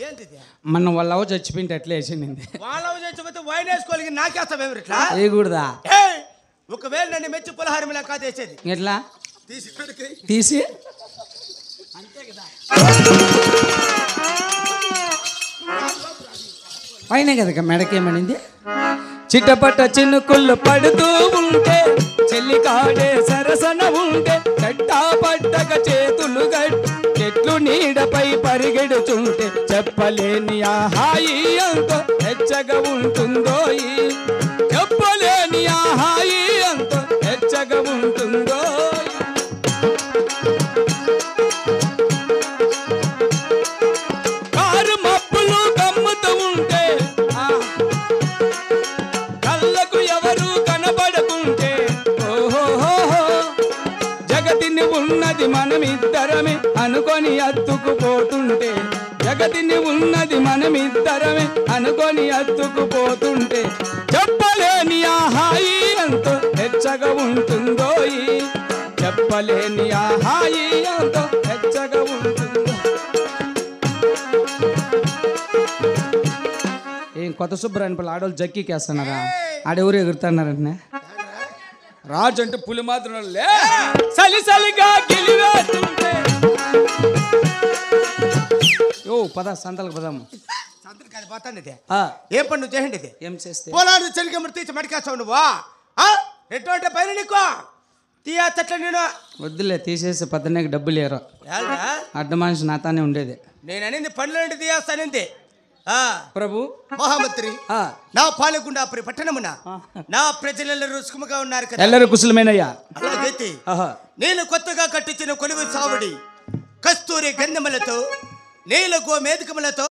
ఏంటిది మన వాళ్ళ అవ్వ చచ్చిపోయింటే ఎట్లా వేసింది వాళ్ళ చచ్చిపోతే వైన్ వేసుకోవాలి నాకేస్తావేమి ఇట్లా వేయకూడదా ఒకవేళ నన్ను మెచ్చి పులహారం కాదు వేసేది ఎట్లా తీసి తీసి అంతే కదా పైన కదా మెడకేమనింది చిట్టపట్ట చిన్నుకుళ్ళు పడుతూ ఉంటే చెల్లి కాడే సరసన ఉంటే కట్టా పట్టక చేతులు చెట్లు నీడపై పరిగెడుచుంటే చెప్పలేని ఆ హాయి అంతో హెచ్చగా ఉంటుందో చెప్పలేని ఆ హాయి అంతో హెచ్చగా ఉంటుందో కారు మప్పులు గమ్ముతూ ఉంటే కళ్ళకు ఎవరు కనబడకుంటే ఓహోహో జగతిని ఉన్నది మనమిద్దరమే అనుకొని అత్తుకుపోతుంటే జగతిని ఉన్నది మనమిద్దరమే అనుకొని అత్తుకుపోతుంటే చెప్పలేని ఆ హాయి ఎంతో హెచ్చగా ఉంటుందో చెప్పలేని ఆ హాయి ఎంతో హెచ్చగా ఉంటుందో ఏం కొత్త సుబ్బరాయనపల్లి ఆడవాళ్ళు జక్కీకేస్తున్నారా ఆడెవరు ఎగురుతున్నారంటే రాజు అంటే పులి మాత్రం సలిసలిగా గిలివేస్తుంటే ఓ పద సంతలకు పదాము సంతలు కాదు పోతాను ఏం పని నువ్వు చేయండి ఏం చేస్తే పొలాన్ని చెలికమ్మడి తీసి మడికేస్తావు నువ్వు ఎటువంటి పైన నీకు తీయా చెట్ల నేను వద్దులే తీసేసి పద్దనకి డబ్బులు లేరు అడ్డ మనిషి నాతానే ఉండేది నేను అనేది పనులంటే తీయేస్తానంది ప్రభు మహామంత్రి నా పాలగుండాపురి పట్టణమున నా ప్రజలెల్లరూ సుఖముగా ఉన్నారు కదా ఎల్లరూ కుశలమేనయ్యా అలాగైతే నేను కొత్తగా కట్టించిన కొలువు సావుడి కస్తూరి గంధములతో నీల గోమేధికములతో